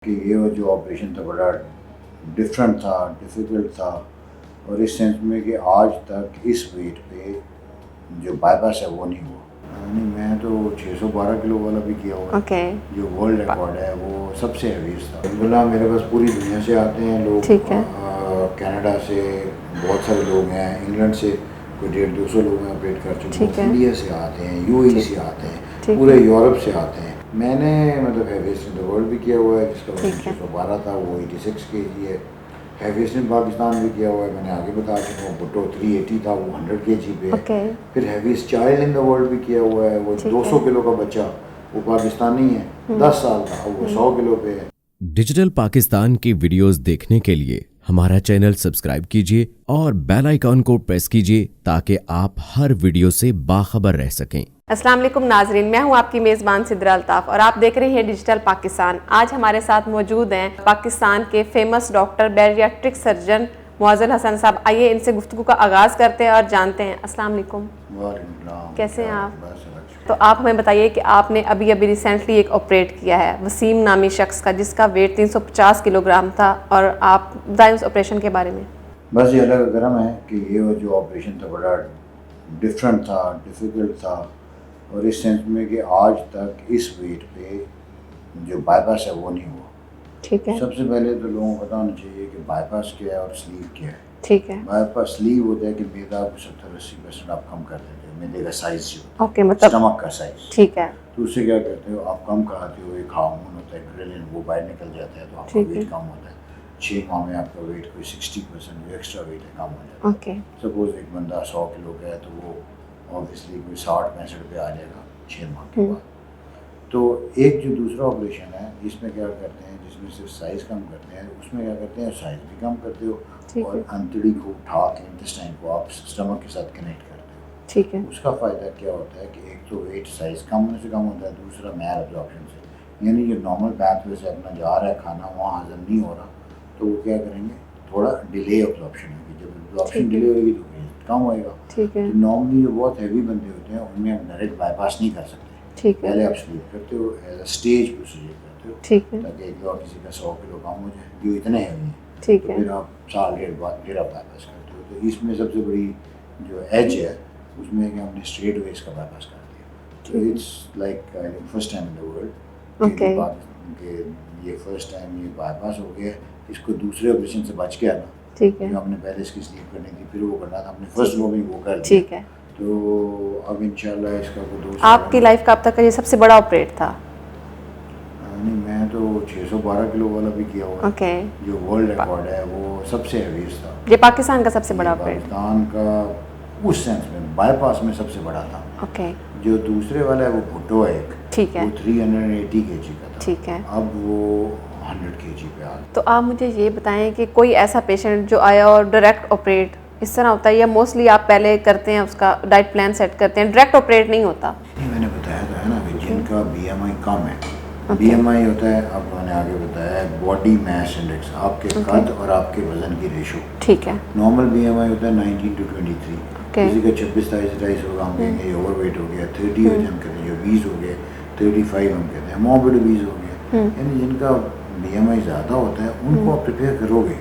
कि ये जो ऑपरेशन था बड़ा डिफरेंट था, डिफ़िकल्ट था और इस सेंस में कि आज तक इस वेट पे जो बाईपास है वो नहीं हुआ। यानी मैं तो 612 किलो वाला भी किया हुआ है। जो वर्ल्ड रिकॉर्ड है वो सबसे हैवीएस्ट था। अल्हम्दुलिल्लाह मेरे पास पूरी दुनिया से आते हैं लोग, कनाडा से बहुत सारे लोग हैं, इंग्लैंड से कोई 150-200 लोग हैं ऑपरेट कर चुके हैं, इंडिया से आते हैं, यूएई से आते हैं, पूरे यूरोप से आते हैं। मैंने मतलब हैवीएस्ट इन द वर्ल्ड भी किया हुआ है, जिसका वजन 612 था, वो 86 kg है। हैवीएस्ट इन पाकिस्तान भी किया हुआ है, मैंने आगे बता चुका हूँ। भुट्टो 380 था, वो 100 kg पे है। फिर heaviest child in the world भी किया हुआ है, वो 200 किलो का बच्चा, वो पाकिस्तानी है, 10 साल का, वो 100 किलो पे है। डिजिटल पाकिस्तान की वीडियोस देखने के लिए हमारा चैनल सब्सक्राइब कीजिए और बेल आइकॉन को प्रेस कीजिए ताकि आप हर वीडियो से बाखबर रह सकें। अस्सलाम वालेकुम नाजरीन, मैं हूं आपकी मेज़बान सिद्रा अल्ताफ और आप देख रहे हैं डिजिटल पाकिस्तान। आज हमारे साथ मौजूद हैं पाकिस्तान के famous doctor bariatric surgeon Muazzal Hasan साहब। आइए इनसे गुफ्तगू का आगाज़ करते हैं और जानते हैं। अस्सलाम वालेकुम, कैसे हैं आप? तो आप हमें बताइए कि आपने अभी रिसेंटली एक ऑपरेट किया है वसीम नामी शख्स का, जिसका वेट 350 किलोग्राम था, और आप बताएं उस ऑपरेशन के बारे में। बस ये अलग गर्म है कि ये जो ऑपरेशन था बड़ा डिफरेंट था, डिफ़िकल्ट था और इस सेंस में कि आज तक इस वेट पे जो बाईपास है वो नहीं हुआ। ठीक है। सबसे पहले तो लोगों को पता होना चाहिए कि बाईपास क्या है और स्लीव क्या है। ठीक है। बाईपास स्लीव होता है कि मैदा को 70-80% आप कम कर देते हो, मैदे का साइज जो होता है। ओके, मतलब स्टमक का साइज। ठीक है। तो उससे क्या करते हो आप, कम खाते हो, एक हार्मोन होता है ग्रेलिन, वो बाहर निकल जाता है तो आपका वेट कम होता है। 6 माह में आपका वेट कोई 60% जो एक्स्ट्रा वेट है कम हो जाता है। ओके। सपोज एक बंदा 100 किलो का है तो वो ऑब्वियसली कोई 60-65 पे आ जाएगा 6 माह के बाद। तो एक जो दूसरा ऑपरेशन है इसमें क्या करते हैं, जिसमें सिर्फ साइज़ कम करते हैं, उसमें क्या करते हैं साइज़ भी कम करते हो और अंतड़ी को उठा के इंटेस्टाइन को आप स्टमक के साथ कनेक्ट करते हो। ठीक है। उसका फ़ायदा क्या होता है कि एक तो वेट साइज़ कम होने से कम होता है, दूसरा मैल एब्जॉर्प्शन से, यानी जो नॉर्मल पाथवे से अपना जा रहा है खाना वहाँ हजम नहीं हो रहा, तो वो क्या करेंगे, थोड़ा डिले एब्जॉर्प्शन होगी। जब एब्जॉर्प्शन डिले होगी तो वेट कम होएगा। ठीक है। तो नॉर्मली जो बहुत हैवी बंदे होते हैं उनमें हम डायरेक्ट बाईपास नहीं कर सकते। ठीक है। पहले आप स्लीप करते हो, एज अ स्टेज प्रोसीजर करते हो। ठीक है। ताकि एक बार किसी का 100 किलो कम हो जाए जो इतने हैवी हैं, ठीक तो है। फिर आप साल डेढ़ बाद फिर आप बाईपास करते हो। तो इसमें सबसे बड़ी जो एज है उसमें कि हमने स्ट्रेट वे इसका बाईपास कर दिया। तो it's like I think first time in the world कि ये फर्स्ट टाइम ये बाईपास हो गया। इसको दूसरे ऑपरेशन से बच गया ना, ठीक है, जो हमने पहले इसकी स्लीप करनी थी फिर वो करना था, हमने फर्स्ट वो भी वो कर दिया। ठीक है। तो अब इंशाल्लाह इसका को 2 आपकी लाइफ का अब तक का ये सबसे बड़ा ऑपरेट था? नहीं, मैं तो 612 किलो वाला भी किया हुआ है। जो वर्ल्ड रिकॉर्ड है वो सबसे हैवीएस्ट था। ये पाकिस्तान का सबसे बड़ा ऑपरेट? पाकिस्तान का उस सेंस में बाईपास में सबसे बड़ा था। ओके। जो दूसरे वाला है वो भुट्टो है एक, ठीक है, वो 380 kg का था। ठीक है। अब वो 100 kg पे आ गया। तो आप मुझे ये बताएं कि कोई ऐसा पेशेंट जो आया और डायरेक्ट ऑपरेट इस तरह होता है, या मोस्टली आप पहले करते हैं उसका डाइट प्लान सेट करते हैं, डायरेक्ट ऑपरेट नहीं होता? नहीं, मैंने बताया था ना कि जिनका BMI कम है, BMI होता है, अब मैंने आगे बताया है बॉडी मास इंडेक्स, आपके कद और आपके वजन की रेशो। ठीक है। नॉर्मल BMI होता है 19 to 23। किसी का 26-23 होगा, हम कहेंगे ये ओवरवेट हो गया। 30 हो जाए हम कहते हैं 20 हो गए। 35 हम कहते हैं मॉर्बिड 20 हो गया। यानी जिनका BMI ज़्यादा होता है उनको आप प्रिपेयर करोगे।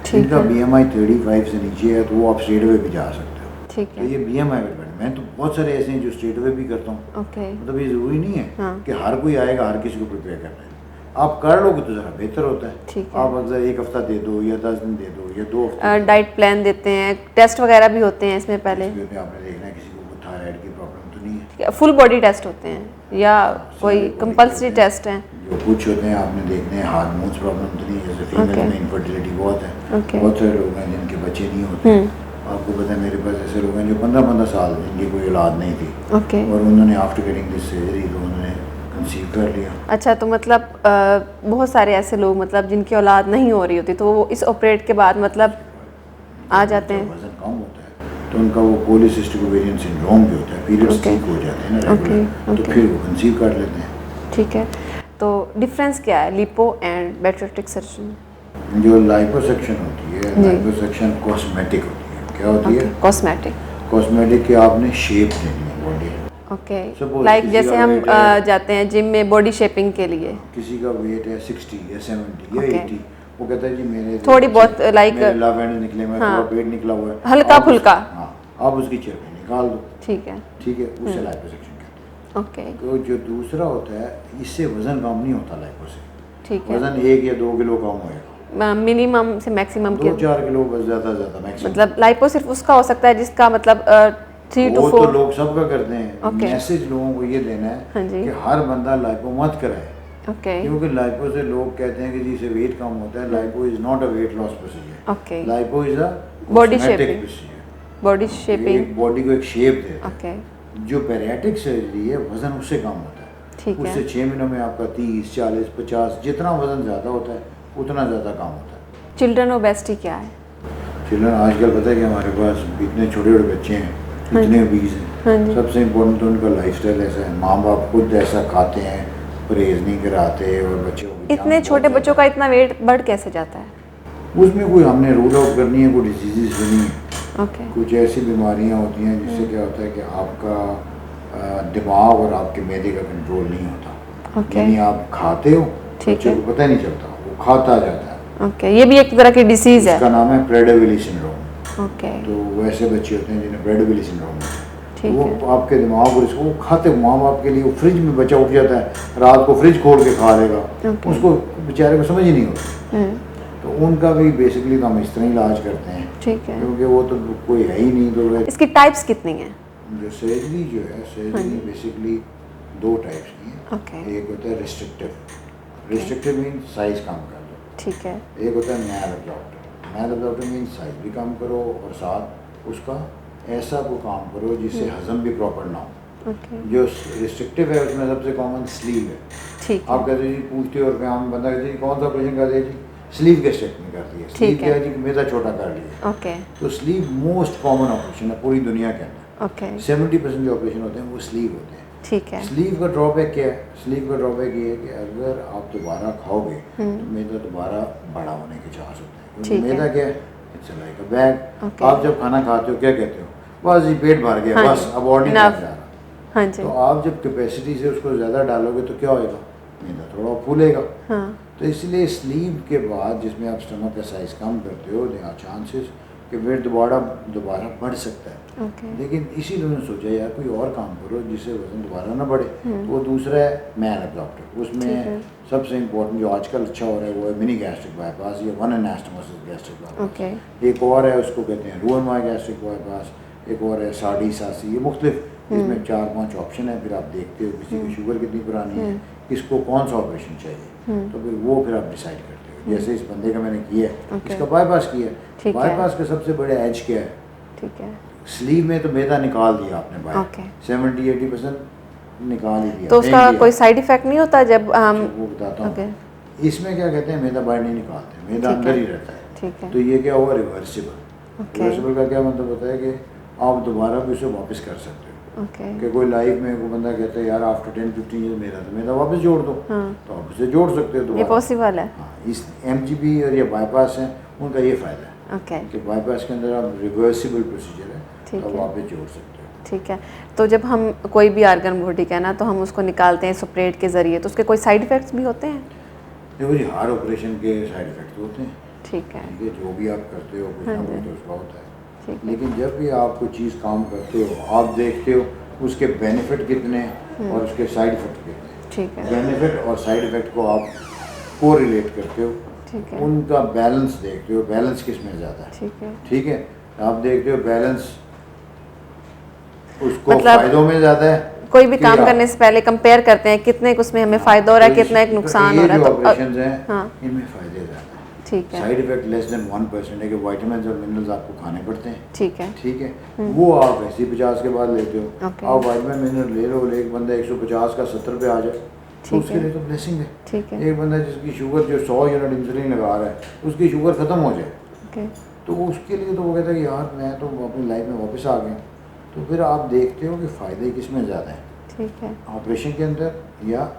जिनका BMI 35 से नीचे है तो वो आप स्ट्रेट वे भी जा सकते हो। ठीक है। तो ये BMI पे डिपेंड। मैं तो बहुत सारे ऐसे हैं जो स्ट्रेट वे भी करता हूँ। ओके। मतलब ये ज़रूरी नहीं है कि हर कोई आएगा हर किसी को प्रिपेयर करना है। आप कर लोगे तो ज़रा बेहतर होता है। ठीक है। आप अगर 1 हफ्ता दे दो या 10 दिन दे दो या 2 हफ्ते डाइट प्लान देते हैं, टेस्ट वगैरह भी होते हैं इसमें पहले? आपने देखना है किसी को थायराइड की प्रॉब्लम तो नहीं है। फुल बॉडी टेस्ट होते हैं या कोई कंपल्सरी टेस्ट हैं? जो कुछ होते हैं आपने देखने हैं, हार्मोन्स प्रॉब्लम तो नहीं है, जैसे फीमेल में इनफर्टिलिटी बहुत है। बहुत सारे लोग हैं जिनके बच्चे नहीं होते। आपको पता है मेरे पास ऐसे लोग हैं जो 15-15 साल जिनकी कोई औलाद नहीं थी, और उन्होंने आफ्टर गेटिंग दिस सर्जरी तो उन्होंने कंसीव कर लिया। अच्छा, तो मतलब बहुत सारे ऐसे लोग मतलब जिनकी औलाद नहीं हो रही होती तो वो इस ऑपरेट के बाद मतलब आ जाते हैं? वजन कम होता है तो उनका वो पॉलीसिस्टिक ओवेरियन सिंड्रोम भी होता है, पीरियड्स ठीक हो जाते हैं ना रेगुलर, तो फिर वो कंसीव कर लेते हैं। ठीक है। तो डिफरेंस क्या है लिपो एंड बैरियाट्रिक सर्जन? जो लाइपोसक्शन होती है, लाइपोसक्शन कॉस्मेटिक होती है। क्या होती है? कॉस्मेटिक। कॉस्मेटिक की आपने शेप देनी है बॉडी, ओके, Suppose लाइक किसी जैसे का हम weight है- जाते हैं जिम में बॉडी शेपिंग के लिए। किसी का वेट है 60 या 70 या Okay. 80, वो कहता है जी मेरे थोड़ी बहुत, like- मेरे लव हैंड निकले में हाँ। थोड़ा पेट निकला हुआ है, हल्का आप फुल्का। हाँ, आप उसकी चर्बी निकाल दो, ठीक है। ठीक है, उससे लाइपोसक्शन कहते ओके, हैं। तो जो दूसरा होता है, इससे वजन कम नहीं होता लाइपो से, ठीक है। वजन 1 या 2 किलो कम होएगा, मिनिमम से मैक्सिमम के 2-4 किलो बस, ज़्यादा मैक्सिमम। मतलब लाइपो सिर्फ उसका हो सकता है जिसका मतलब 3 to वो तो 4। लोग सबका करते हैं। Okay. मैसेज लोगों को ये देना हाँ है जी। कि हर बंदा लाइपो मत कराए, ओके क्योंकि लाइपो से लोग कहते हैं कि जी इससे वेट कम होता है। Lipo is not a weight loss procedure, okay, lipo is a Body cosmetic shaping. Procedure. Body shaping. एक बॉडी को एक शेप देता ओके, है। जो बैरिएट्रिक सर्जरी है वजन उससे कम होता है, ठीक है। उससे 6 महीनों में आपका 30, 40, 50, जितना वजन ज़्यादा होता है उतना ज़्यादा कम होता है। चिल्ड्रन ओबेसिटी क्या है? चिल्ड्रन आजकल पता है कि हमारे पास इतने छोटे छोटे बच्चे हैं, इतने ओबीज हाँ हैं। जी। सबसे इम्पोर्टेंट तो उनका लाइफस्टाइल ऐसा है, माँ बाप खुद ऐसा खाते हैं, परहेज नहीं कराते, और बच्चों को इतने junk छोटे बहुत बच्चों का इतना वेट बढ़ कैसे जाता है? ज़्यादा है। उसमें कोई हमने रूल आउट करनी है, कोई डिजीज़ नहीं है। ओके, कुछ ऐसी बीमारियां होती हैं जिससे क्या होता है कि आपका दिमाग और आपके मैदे का कंट्रोल नहीं होता। ओके। यानी आप खाते हो, ठीक बच्चे है। को पता ही नहीं चलता, वो खाता जाता है। ओके, ये भी एक तरह की डिसीज इसका है। नाम है प्रेडविली सिंड्रोम। ओके, तो वैसे बच्चे होते हैं जिन्हें प्रेडविली सिंड्रोम होता है। ठीक वो है। आपके दिमाग और इसको वो खाते, माँ बाप के लिए वो फ्रिज में बच्चा उठ जाता है, रात को फ्रिज खोल के खा लेगा, Okay. उसको बेचारे को समझ ही नहीं होती। हम्म, तो उनका भी बेसिकली तो हम इस तरह इलाज करते हैं, ठीक है। क्योंकि वो तो कोई है ही नहीं। तो इसकी टाइप्स कितनी हैं? जो सर्जरी जो है, सर्जरी बेसिकली 2 टाइप्स की है। ओके, एक होता है रिस्ट्रिक्टिव, रिस्ट्रिक्टिव मीन्स साइज कम कर दो। ठीक है। एक होता है मैल अब्जॉर्प्टिव, मैल अब्जॉर्प्टिव मीन्स साइज भी कम करो और साथ उसका ऐसा कोई काम करो जिससे हजम भी प्रॉपर ना हो। ओके, जो रिस्ट्रिक्टिव है उसमें सबसे कॉमन स्लीव है। ठीक आप है। कहते हो जी, पूछते हो और हम बंदा कहते हैं जी कौन सा ऑपरेशन कर दिया जी, स्लीव के स्टेटमेंट कर दिया। स्लीव ठीक क्या है। है जी, मैदा छोटा कर लिया। ओके, तो स्लीव मोस्ट कॉमन ऑपरेशन है पूरी दुनिया के अंदर। ओके, 70% जो ऑपरेशन होते हैं वो स्लीव होते हैं। ठीक है। स्लीव का ड्रॉबैक क्या है? स्लीव का ड्रॉबैक ये है कि अगर आप दोबारा खाओगे तो मैदा दोबारा बड़ा होने के चांस होते हैं, ठीक क्योंकि है। मैदा क्या है, it's like a bag. Okay. आप जब खाना खाते हो क्या कहते हो, बस जी पेट भर गया, हाँ बस जी, अब और नहीं enough। खाया जा रहा। हाँ जी। तो आप जब कैपेसिटी से उसको ज़्यादा डालोगे तो क्या होएगा, मैदा थोड़ा फूलेगा। हाँ, तो इसलिए स्लीव के बाद जिसमें आप स्टमक का साइज कम करते हो, देयर आर चांसेस कि वेट दोबारा बढ़ सकता है। ओके, लेकिन इसीलिए उन्होंने सोचा यार कोई और काम करो जिससे वजन दोबारा ना बढ़े। तो वो दूसरा है मैल अब्जॉर्प्टिव। ठीक है। उसमें सबसे इम्पोर्टेंट जो आजकल अच्छा हो रहा है वो है मिनी गैस्ट्रिक बाईपास या one anastomosis gastric bypass. Okay, एक और है, उसको कहते हैं रूएनवाई गैस्ट्रिक बाईपास। एक और है साडी सासी। ये मुख्तलिफ इसमें 4-5 ऑप्शन है। फिर आप देखते हो किसी की शुगर कितनी पुरानी है, किसको कौन सा ऑपरेशन चाहिए, तो फिर वो फिर आप डिसाइड करते हो। जैसे इस बंदे का मैंने किया है, ओके। इसका बाईपास किया ठीक है। बाईपास का सबसे बड़े एज क्या है, ठीक है। स्लीव में तो मैदा निकाल दिया आपने बाहर, ओके। 70-80% निकाल ही दिया, तो फेंक उसका दिया। कोई साइड इफेक्ट नहीं होता जब हम? वो बताता हूँ। ओके, इसमें क्या कहते हैं, मैदा बाहर नहीं निकालते, मैदा ठीक अंदर है। ही रहता है। ठीक है। तो ये क्या हुआ, रिवर्सिबल। ओके, रिवर्सिबल का क्या मतलब होता है कि आप दोबारा भी उसे वापस कर सकते हो। ओके, कि कोई लाइफ में कोई बंदा कहता है यार आफ्टर 10-15 ईयर मेरा तो मैदा वापस जोड़ दो, हाँ, तो आप उसे जोड़ सकते हो ये दोबारा। पॉसिबल है। हाँ, इस MGB और ये बाईपास है, उनका ये फ़ायदा है ओके, कि बाईपास के अंदर आप रिवर्सिबल प्रोसीजर है, ठीक तो आप है। वापस जोड़ सकते हो। ठीक है। तो जब हम कोई भी आर्गन बॉडी का ना, तो हम उसको निकालते हैं सुपरेट के ज़रिए, तो उसके कोई साइड इफ़ेक्ट्स भी होते हैं? देखो जी, हर ऑपरेशन के साइड इफेक्ट होते हैं, ठीक है। ठीक है, जो भी आप करते हो कुछ ना हाँ कुछ जी। तो उसका होता है। ठीक है। लेकिन जब भी आप कोई चीज़ काम करते हो, आप देखते हो उसके बेनिफिट कितने हैं और उसके साइड इफेक्ट कितने हैं। ठीक है। बेनिफिट और साइड इफेक्ट को आप को रिलेट करते हो, ठीक है। उनका बैलेंस देखते हो, बैलेंस किस में ज़्यादा है। ठीक है। ठीक है, आप देखते हो बैलेंस उसको मतलब फायदों में ज़्यादा है। कोई भी कि काम आप- करने से पहले कंपेयर करते हैं कितने उसमें हमें फ़ायदा हो रहा है, तो कितना एक इस- नुकसान ये हो रहा है। जो तो ऑपरेशंस हैं, हाँ, इनमें फ़ायदे ज़्यादा हैं। ठीक है। साइड इफेक्ट लेस देन 1% है कि विटामिन और मिनरल्स आपको खाने पड़ते हैं। ठीक है। ठीक है, वो आप वैसे ही 50 के बाद लेते हो। ओके। आप विटामिन मिनरल ले लो, एक बंदा 150 का 70 पे आ जाए तो ठीक उसके है। लिए तो ब्लेसिंग है। ठीक है। एक बंदा जिसकी शुगर जो 100 यूनिट इंसुलिन लगा रहा है, उसकी शुगर ख़त्म हो जाए ओके, तो उसके लिए तो वो कहता है कि यार मैं तो अपनी लाइफ में वापस आ गया। तो फिर आप देखते हो कि फ़ायदे किस में ज़्यादा हैं, ठीक है। ऑपरेशन के अंदर या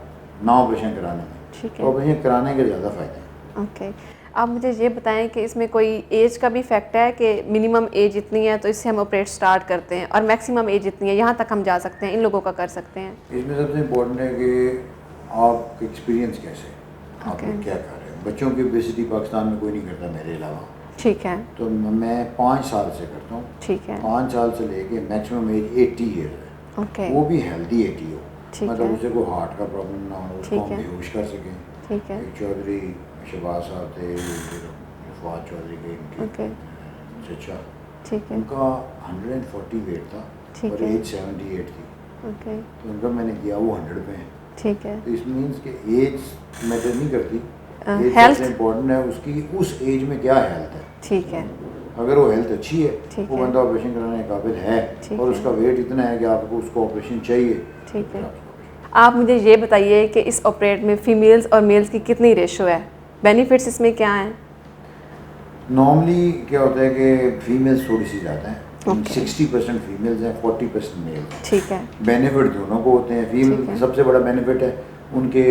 ना ऑपरेशन कराने में। ठीक तो है। ऑपरेशन कराने के ज़्यादा फ़ायदे हैं। ओके। आप मुझे ये बताएं कि इसमें कोई एज का भी फैक्ट है कि मिनिमम एज इतनी है तो इससे हम ऑपरेट स्टार्ट करते हैं और मैक्सिमम एज इतनी है यहाँ तक हम जा सकते हैं, इन लोगों का कर सकते हैं? इसमें सबसे इम्पोर्टेंट है कि आपका एक्सपीरियंस कैसे है, आप लोग क्या कर रहे हैं। बच्चों की ओबेसिटी पाकिस्तान में कोई नहीं करता मेरे अलावा। ठीक है। तो मैं 5 साल से करता हूँ। ठीक है। 5 साल से लेके मैक्सिमम एज 80 ईयर है। ओके। वो भी हेल्दी 80 हो, ठीक मतलब है। उसे कोई हार्ट का प्रॉब्लम ना हो, उसको ठीक हम है। बेहोश कर सकें। ठीक है। एक चौधरी शहबाज साहब थे, फवाद चौधरी के इनके ओके। चचा, ठीक है। उनका 140 वेट था ठीक और है। एज 78 थी। ओके। तो उनका मैंने किया वो 100 पे है। ठीक है। तो इस मीन्स के एज मैटर नहीं करती, एज health- सबसे इम्पोर्टेंट है उसकी उस एज में क्या हेल्थ है। ठीक है। अगर वो हेल्थ अच्छी है ठीक वो है। बंदा ऑपरेशन कराने के काबिल है ठीक और है। उसका वेट इतना है कि आपको उसको ऑपरेशन चाहिए। ठीक है। फिर आप उसको operation- आप मुझे ये बताइए कि इस ऑपरेट में फीमेल्स और मेल्स की कितनी रेशो है, बेनिफिट्स इसमें क्या हैं? नॉर्मली क्या होता है कि फीमेल्स थोड़ी सी ज़्यादा हैं, Okay. 60% फीमेल्स हैं, 40% मेल। ठीक है। बेनिफिट दोनों को होते हैं। ठीक है। फीमेल सबसे बड़ा बेनिफिट है उनके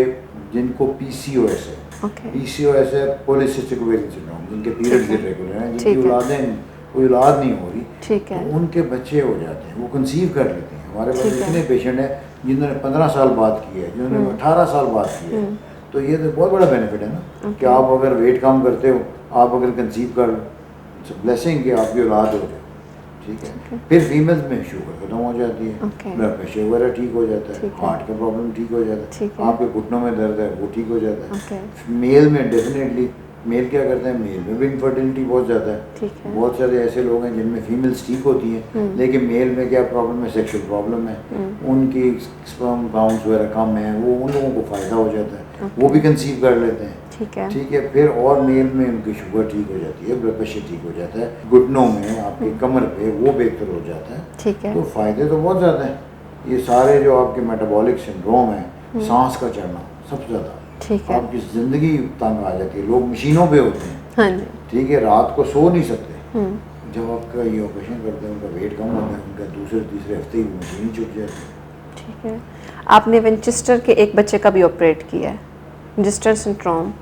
जिनको PCOS है। ओके। PCOS है पॉलीसिस्टिक ओवेरियन सिंड्रोम, जिनके पीरियड्स ठीक है। इरेगुलर हैं, ठीक जिनकी है। औलादें कोई औलाद नहीं हो रही, ठीक है। तो उनके बच्चे हो जाते हैं, वो कंसीव कर लेते हैं। हमारे पास ठीक है। इतने पेशेंट हैं जिन्होंने 15 साल बाद की है, जिन्होंने 18 साल बाद की है। तो ये तो बहुत बड़ा बेनिफिट है ना कि आप अगर वेट कम करते हो, आप अगर कंसीव कर ब्लेसिंग कि आपकी औलाद हो जाए। ठीक है। फिर फीमेल्स में शुगर खत्म हो जाती है, Okay. ब्लड प्रेशर वगैरह ठीक हो जाता है, ठीक है। हार्ट का प्रॉब्लम ठीक हो जाता ठीक है, है। आपके घुटनों में दर्द है वो ठीक हो जाता है। ओके। मेल में डेफिनेटली मेल क्या करते हैं, मेल में भी इनफर्टिलिटी बहुत ज़्यादा है। ठीक है। बहुत सारे ऐसे लोग हैं जिनमें फीमेल्स ठीक होती हैं लेकिन मेल में क्या प्रॉब्लम है, सेक्सुअल प्रॉब्लम है, उनकी स्पर्म काउंट्स वगैरह कम है, वो उन लोगों को फ़ायदा हो जाता है, वो भी कंसीव कर लेते हैं। ठीक है। ठीक है। फिर और मेल में उनकी शुगर ठीक हो जाती है, ब्लड प्रेशर ठीक हो जाता है, घुटनों में आपकी कमर पे वो बेहतर हो जाता है। ठीक है। तो फ़ायदे तो बहुत ज़्यादा हैं। ये सारे जो आपके मेटाबॉलिक सिंड्रोम है, सांस का चढ़ना सबसे ज़्यादा, ठीक है। आपकी ज़िंदगी तंग आ जाती है, लोग मशीनों पे होते हैं। हाँ जी। ठीक है। रात को सो नहीं सकते। जब आपका ये ऑपरेशन करते हैं उनका वेट कम होता है, उनका दूसरे तीसरे हफ्ते ही वो मशीन छूट जाती है। ठीक है। आपने विंचेस्टर के एक बच्चे का भी ऑपरेट किया है, विंचेस्टर सिंड्रोम।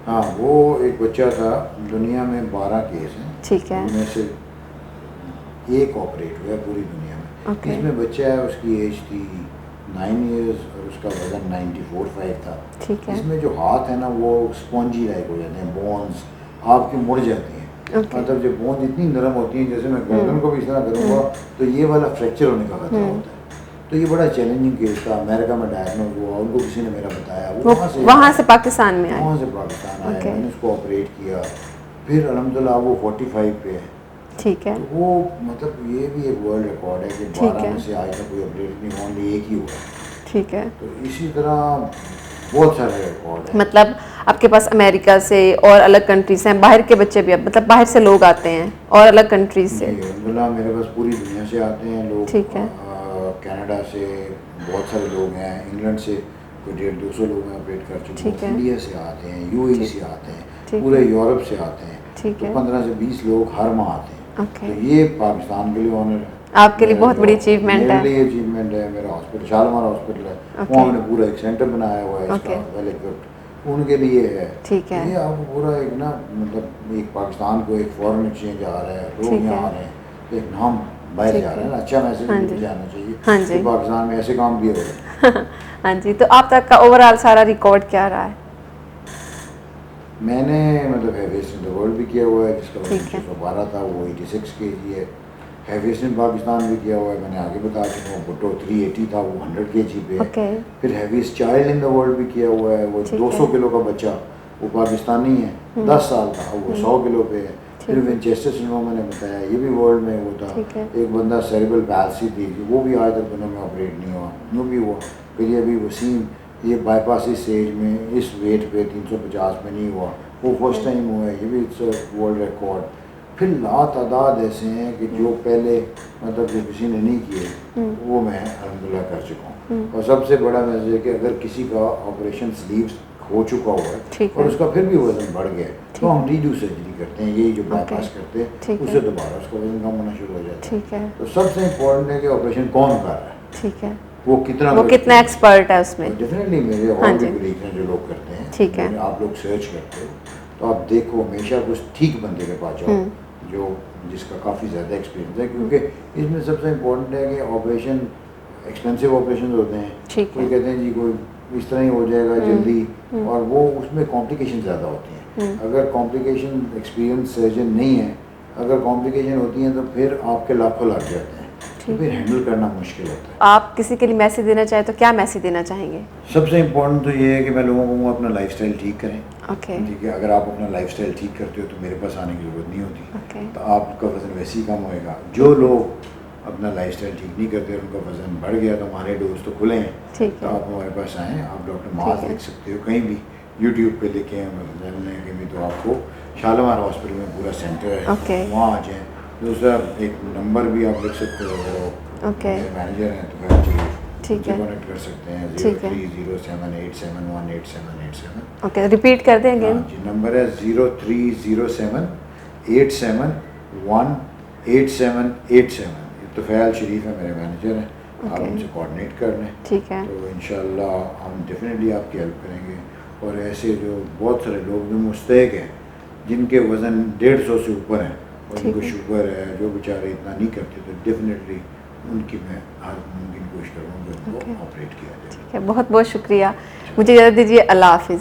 हाँ, वो एक बच्चा था, दुनिया में 12 केस हैं। ठीक है। उनमें से एक ऑपरेट हुआ पूरी दुनिया में। ओके। इसमें बच्चा है, उसकी एज थी 9 इयर्स और उसका वजन 94-5 था। ठीक है। इसमें जो हाथ है ना वो स्पॉन्जी लाइक हो जाते हैं, बोन्स आपकी मुड़ जाती हैं। ओके। मतलब जो बोन्स इतनी नरम होती हैं, जैसे मैं गर्दन को भी इस तरह करूँगा तो ये वाला फ्रैक्चर होने का खतरा होता है। तो ये बड़ा चैलेंजिंग केस था। अमेरिका में डायग्नोज हुआ, उनको किसी ने मेरा बताया, वो वहाँ से पाकिस्तान में आए। वहाँ से पाकिस्तान आया, ओके। मैंने उसको ऑपरेट किया। फिर अल्हम्दुलिल्लाह वो 45 पे है। ठीक है। तो वो मतलब ये भी एक वर्ल्ड रिकॉर्ड है कि ठीक 12 है। में से आज तक कोई ऑपरेट नहीं, ओनली एक ही हुआ। ठीक है। तो इसी तरह बहुत सारे रिकॉर्ड हैं। मतलब आपके पास अमेरिका से और अलग कंट्री से हैं, बाहर के बच्चे भी, मतलब बाहर से लोग आते हैं और अलग कंट्री से। जी, अल्हम्दुलिल्लाह मेरे पास पूरी दुनिया से आते हैं लोग। ठीक है। कनाडा से बहुत सारे लोग हैं, इंग्लैंड से कोई 150-200 लोग हैं ऑपरेट कर चुके ठीक हैं, है। इंडिया से आते हैं, UAE से आते ठीक हैं, पूरे है। यूरोप से आते हैं। ठीक तो है। 15 से 20 लोग हर माह आते हैं। ओके। तो ये पाकिस्तान के लिए ऑनर है, आपके लिए बहुत बड़ी achievement है। मेरे लिए अचीवमेंट है। मेरा हॉस्पिटल शालमार हॉस्पिटल है, ओके। वहाँ मैंने पूरा एक सेंटर बनाया हुआ है इसका, ओके। वेल इक्विप्ड, उनके लिए है। ठीक है। ये आपको पूरा एक ना मतलब एक पाकिस्तान को एक फॉरेन एक्सचेंज आ रहा है, लोग ठीक यहाँ है। आ रहे हैं, तो एक नाम बाहर ठीक जा रहा है है। ना, अच्छा मैसेज हाँ भी जी। जाना चाहिए हाँ जी। कि पाकिस्तान में ऐसे काम किए हो रहे हैं। हाँ जी। तो आप तक का ओवरऑल सारा रिकॉर्ड क्या रहा है? मैंने मतलब हैवीएस्ट इन द वर्ल्ड भी किया हुआ है, जिसका वजन ठीक है। 612 था, वो 86 kg है। हैवीएस्ट इन पाकिस्तान भी किया हुआ है, मैंने आगे बता चुका हूँ। भुट्टो 380 था, वो 100 kg पे है। ओके। फिर heaviest child in the world भी किया हुआ है, वो ठीक 200 है। किलो का बच्चा, वो पाकिस्तानी है, 10 साल का, वो 100 किलो पे है। फिर ठीक है। विंचेस्टर सिंड्रोम मैंने बताया, ये भी वर्ल्ड में वो था। ठीक है। एक बंदा सेरेब्रल पैल्सी थी, वो भी आज तक दुनिया में ऑपरेट नहीं हुआ, वो भी हुआ। फिर ये भी वसीम, ये बाईपास इस एज में इस वेट पे 350 में नहीं हुआ, वो फर्स्ट टाइम हुआ है, ये भी इट्स वर्ल्ड रिकॉर्ड। फिर लातादाद ऐसे हैं कि जो पहले मतलब जो किसी ने नहीं किए वो मैं अल्हम्दुलिल्लाह कर चुका हूँ। और सबसे बड़ा मैसेज है कि अगर किसी का ऑपरेशन स्लीव्स हो चुका हुआ है ठीक और है। उसका फिर भी वजन बढ़ गया है, तो हम रीडू सर्जरी करते हैं, यही जो ओके। बाईपास करते हैं, ठीक उससे है। दोबारा उसका वजन कम होना शुरू हो जाता है। ठीक है। तो सबसे इम्पोर्टेंट है कि ऑपरेशन कौन कर रहा है, ठीक है। वो कितना वो कितना एक्सपर्ट है उसमें। डेफिनेटली मेरे हाँ और भी जी। कलीग हैं जो लोग करते हैं। ठीक है। आप लोग सर्च करते हो तो आप देखो हमेशा कुछ ठीक बंदे के पास जाओ जो जिसका काफ़ी ज़्यादा एक्सपीरियंस है, क्योंकि इसमें सबसे इम्पोर्टेंट है कि ऑपरेशन एक्सपेंसिव ऑपरेशन होते हैं। ठीक कोई है। कहते हैं जी कोई इस तरह ही हो जाएगा जल्दी, और वो उसमें कॉम्प्लिकेशन ज़्यादा होती हैं। अगर कॉम्प्लिकेशन एक्सपीरियंस सर्जन नहीं है, अगर कॉम्प्लिकेशन होती हैं तो फिर आपके लाखों लग जाते हैं, तो फिर हैंडल करना मुश्किल होता है। आप किसी के लिए मैसेज देना चाहें तो क्या मैसेज देना चाहेंगे? सबसे इम्पोर्टेंट तो ये है कि मैं लोगों को अपना लाइफस्टाइल ठीक करें। ओके। ठीक है, अगर आप अपना लाइफस्टाइल ठीक करते हो तो मेरे पास आने की ज़रूरत नहीं होती। ओके। तो आपका वज़न वैसे ही कम होएगा। जो लोग अपना लाइफस्टाइल ठीक नहीं करते, उनका वज़न बढ़ गया, तो हमारे डोर्स तो खुले हैं। ठीक तो है। आप हमारे पास आएँ, आप डॉक्टर माज लिख सकते हो, कहीं भी यूट्यूब पे लिखें कि भी, तो आपको शालीमार हॉस्पिटल में पूरा सेंटर है, ओके। वहाँ आ जाएँ। दूसरा एक नंबर भी आप लिख सकते हो, अगर वो ओके। मेरे मैनेजर हैं तो फिर चाहिए ठीक है। कनेक्ट कर सकते हैं। ठीक है। 0307871887। ओके, रिपीट कर देंगे। हाँ जी, नंबर है 0307871887। तुफ़ैल शरीफ है मेरे मैनेजर हैं, आप ओके। उनसे कोऑर्डिनेट कर लें। ठीक है। तो इंशाल्लाह हम डेफिनेटली आपकी हेल्प करेंगे। और ऐसे जो बहुत सारे लोग जो मुस्तैक हैं, जिनके वज़न 150 से ऊपर हैं और ठीक जिनको है। शुगर है, जो बेचारे इतना नहीं करते, तो डेफिनेटली उनकी मैं हर मुमकिन कोशिश करूँगा कि उनको ऑपरेट किया जाए। ठीक है, बहुत बहुत शुक्रिया। मुझे इजाज़त दीजिए। अल्लाह हाफिज़।